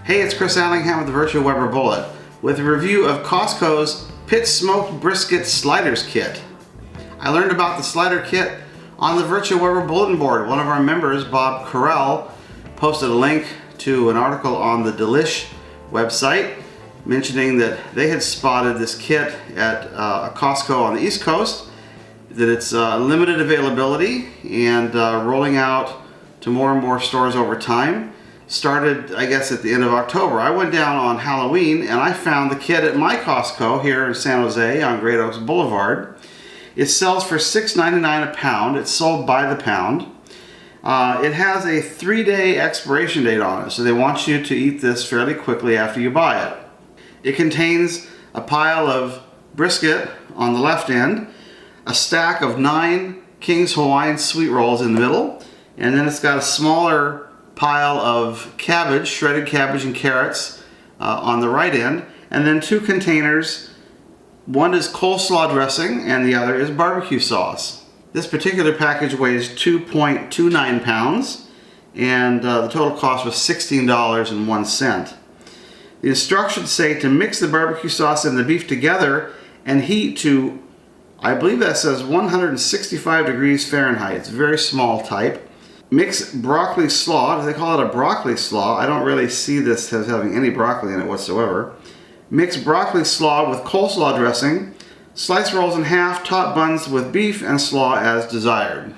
Hey, it's Chris Allingham with the Virtual Weber Bullet with a review of Costco's Pit Smoked Brisket Sliders Kit. I learned about the slider kit on the Virtual Weber Bulletin Board. One of our members, Bob Carell, posted a link to an article on the Delish website mentioning that they had spotted this kit at a Costco on the East Coast, that it's limited availability and rolling out to more and more stores over time. Started, I guess, at the end of October. I went down on Halloween and I found the kit at my Costco here in San Jose on Great Oaks Boulevard. It sells for $6.99 a pound. It's sold by the pound. It has a 3-day expiration date on it, so they want you to eat this fairly quickly after you buy it. It contains a pile of brisket on the left end, a stack of 9 King's Hawaiian sweet rolls in the middle, and then it's got a smaller pile of cabbage, shredded cabbage and carrots on the right end, and then 2 containers. One is coleslaw dressing and the other is barbecue sauce. This particular package weighs 2.29 pounds and the total cost was $16.01. The instructions say to mix the barbecue sauce and the beef together and heat to, I believe that says 165 degrees Fahrenheit. It's a very small type. Mix broccoli slaw. Do they call it a broccoli slaw? I don't really see this as having any broccoli in it whatsoever. Mix broccoli slaw with coleslaw dressing. Slice rolls in half, top buns with beef and slaw as desired.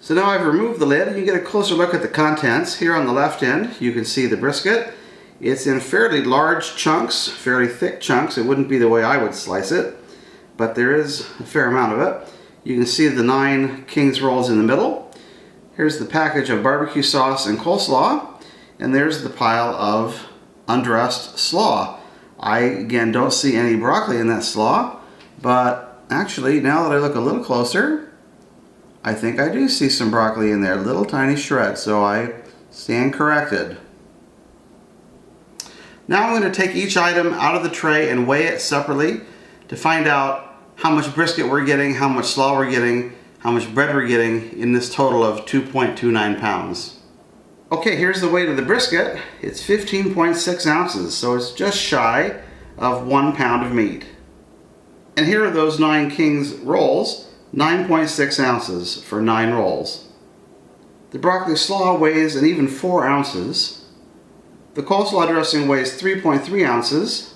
So now I've removed the lid and you get a closer look at the contents. Here on the left end you can see the brisket. It's in fairly large chunks, fairly thick chunks. It wouldn't be the way I would slice it, but there is a fair amount of it. You can see the 9 King's rolls in the middle. Here's the package of barbecue sauce and coleslaw, and there's the pile of undressed slaw. I, again, don't see any broccoli in that slaw, but actually, now that I look a little closer, I think I do see some broccoli in there, little tiny shreds, so I stand corrected. Now I'm going to take each item out of the tray and weigh it separately to find out how much brisket we're getting, how much slaw we're getting, how much bread we're getting in this total of 2.29 pounds. Okay, here's the weight of the brisket. It's 15.6 ounces, so it's just shy of 1 pound of meat. And here are those 9 King's rolls, 9.6 ounces for 9 rolls. The broccoli slaw weighs an even 4 ounces. The coleslaw dressing weighs 3.3 ounces.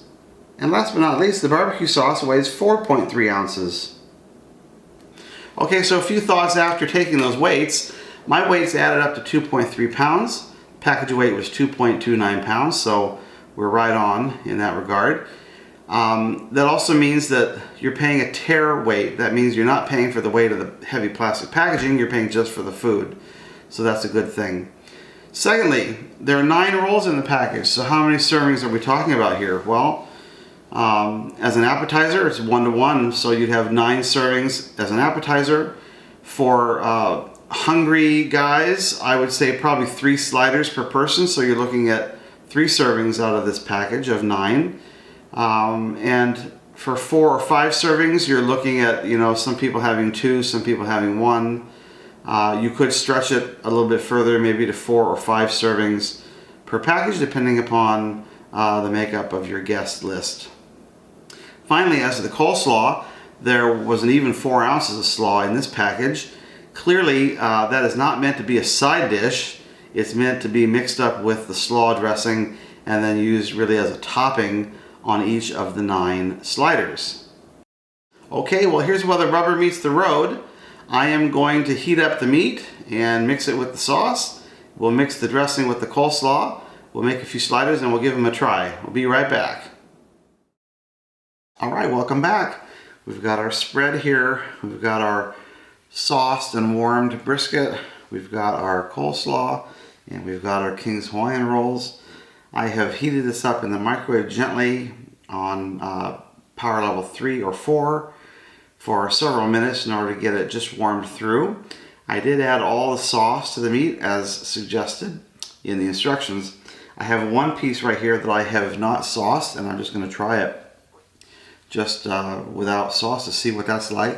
And last but not least, the barbecue sauce weighs 4.3 ounces. Okay, so a few thoughts after taking those weights. My weights added up to 2.3 pounds. Package weight was 2.29 pounds, so we're right on in that regard. That also means that you're paying a tare weight. That means you're not paying for the weight of the heavy plastic packaging, you're paying just for the food. So that's a good thing. Secondly, there are 9 rolls in the package, so how many servings are we talking about here? Well, as an appetizer, it's 1-to-1, so you'd have 9 servings as an appetizer. For hungry guys, I would say probably 3 sliders per person, so you're looking at 3 servings out of this package of 9. And for 4 or 5 servings, you're looking at, some people having 2, some people having 1. You could stretch it a little bit further, maybe to 4 or 5 servings per package, depending upon the makeup of your guest list. Finally, as to the coleslaw, there was an even 4 ounces of slaw in this package. Clearly, that is not meant to be a side dish. It's meant to be mixed up with the slaw dressing and then used really as a topping on each of the 9 sliders. Okay, well here's where the rubber meets the road. I am going to heat up the meat and mix it with the sauce. We'll mix the dressing with the coleslaw. We'll make a few sliders and we'll give them a try. We'll be right back. Alright, welcome back. We've got our spread here. We've got our sauced and warmed brisket. We've got our coleslaw and we've got our King's Hawaiian rolls. I have heated this up in the microwave gently on power level 3 or 4 for several minutes in order to get it just warmed through. I did add all the sauce to the meat as suggested in the instructions. I have one piece right here that I have not sauced and I'm just going to try it just without sauce to see what that's like.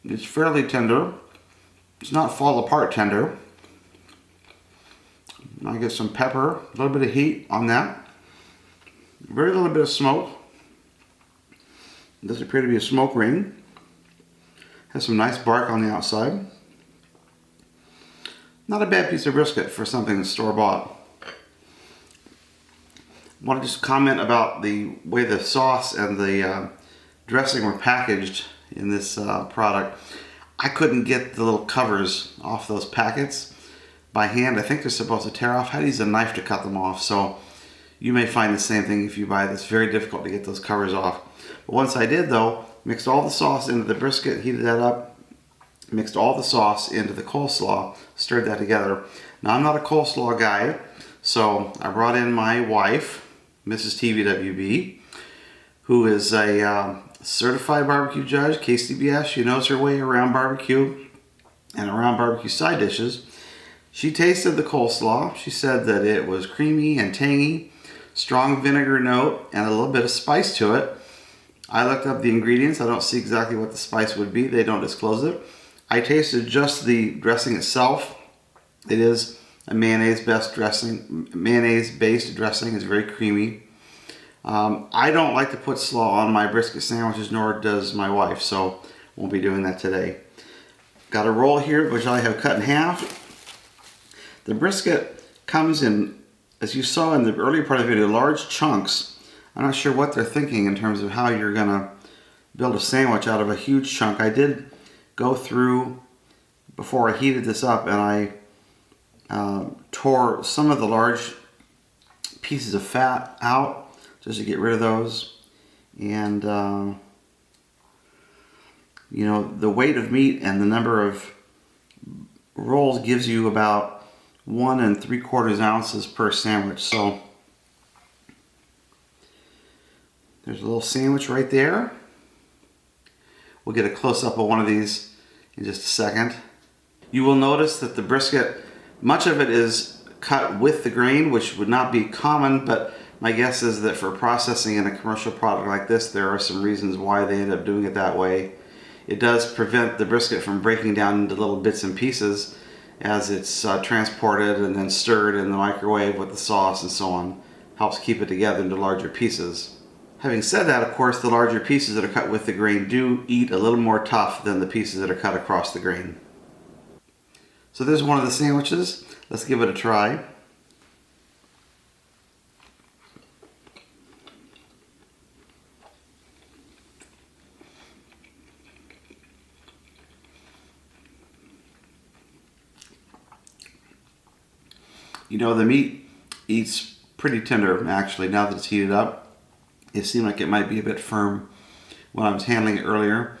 It's fairly tender. It's not fall apart tender. I get some pepper, a little bit of heat on that. Very little bit of smoke. It does appear to be a smoke ring. Has some nice bark on the outside. Not a bad piece of brisket for something that's store-bought. I want to just comment about the way the sauce and the dressing were packaged in this product. I couldn't get the little covers off those packets by hand. I think they're supposed to tear off. I had to use a knife to cut them off, so you may find the same thing if you buy this. Very difficult to get those covers off. But once I did though, mixed all the sauce into the brisket, heated that up, mixed all the sauce into the coleslaw, stirred that together. Now I'm not a coleslaw guy, so I brought in my wife, Mrs. TVWB, who is a certified barbecue judge, KCBS. She knows her way around barbecue and around barbecue side dishes. She tasted the coleslaw. She said that it was creamy and tangy, strong vinegar note, and a little bit of spice to it. I looked up the ingredients. I don't see exactly what the spice would be. They don't disclose it. I tasted just the dressing itself. It is a mayonnaise-based dressing. Mayonnaise-based dressing. Is very creamy. I don't like to put slaw on my brisket sandwiches, nor does my wife, so won't be doing that today. Got a roll here, which I have cut in half. The brisket comes in, as you saw in the earlier part of the video, large chunks. I'm not sure what they're thinking in terms of how you're gonna build a sandwich out of a huge chunk. I did go through, before I heated this up, and I tore some of the large pieces of fat out just to get rid of those. And you know, the weight of meat and the number of rolls gives you about 1 3/4 ounces per sandwich. So there's a little sandwich right there. We'll get a close-up of one of these in just a second. You will notice that the brisket, much of it is cut with the grain, which would not be common, but my guess is that for processing in a commercial product like this, there are some reasons why they end up doing it that way. It does prevent the brisket from breaking down into little bits and pieces as it's transported and then stirred in the microwave with the sauce and so on. Helps keep it together into larger pieces. Having said that, of course, the larger pieces that are cut with the grain do eat a little more tough than the pieces that are cut across the grain. So there's one of the sandwiches. Let's give it a try. You know, the meat eats pretty tender, actually, now that it's heated up. It seemed like it might be a bit firm when I was handling it earlier,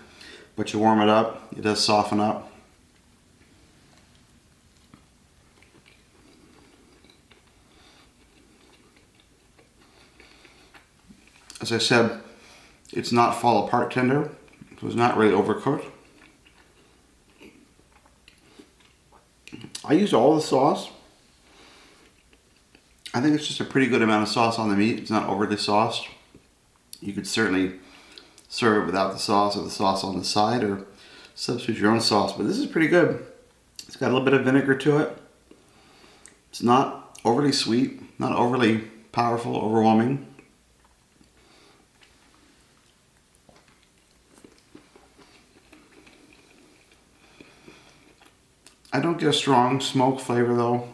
but you warm it up, it does soften up. As I said, it's not fall apart tender, so it's not really overcooked. I used all the sauce. I think it's just a pretty good amount of sauce on the meat. It's not overly sauced. You could certainly serve it without the sauce or the sauce on the side, or substitute your own sauce, but this is pretty good. It's got a little bit of vinegar to it. It's not overly sweet, not overly powerful, overwhelming. I don't get a strong smoke flavor though,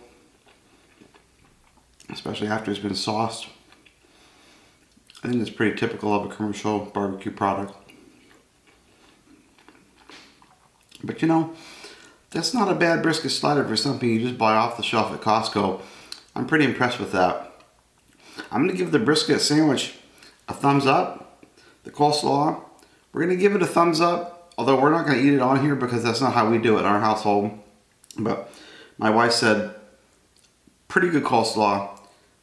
especially after it's been sauced. I think it's pretty typical of a commercial barbecue product. But you know, that's not a bad brisket slider for something you just buy off the shelf at Costco. I'm pretty impressed with that. I'm going to give the brisket sandwich a thumbs up. The coleslaw, we're going to give it a thumbs up, although we're not going to eat it on here because that's not how we do it in our household. But my wife said, pretty good coleslaw.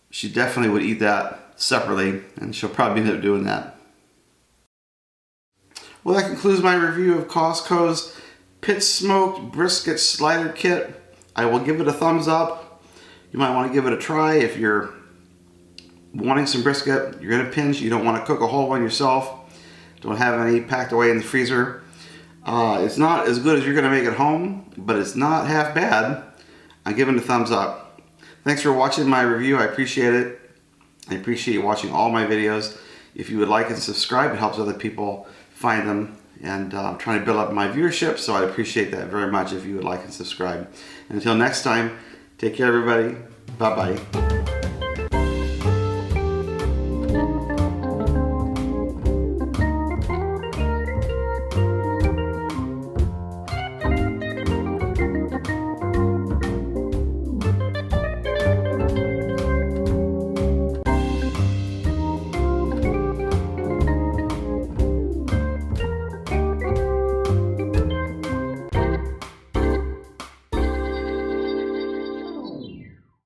She definitely would eat that separately, and she'll probably end up doing that. Well, that concludes my review of Costco's Pit Smoked Brisket Slider Kit. I will give it a thumbs up. You might want to give it a try if you're wanting some brisket. You're in a pinch, you don't want to cook a whole one yourself, don't have any packed away in the freezer. It's not as good as you're going to make at home, but it's not half bad. I'm giving it a thumbs up. Thanks for watching my review. I appreciate it. I appreciate you watching all my videos. If you would like and subscribe, it helps other people find them. And I'm trying to build up my viewership, so I'd appreciate that very much if you would like and subscribe. And until next time, take care, everybody. Bye-bye.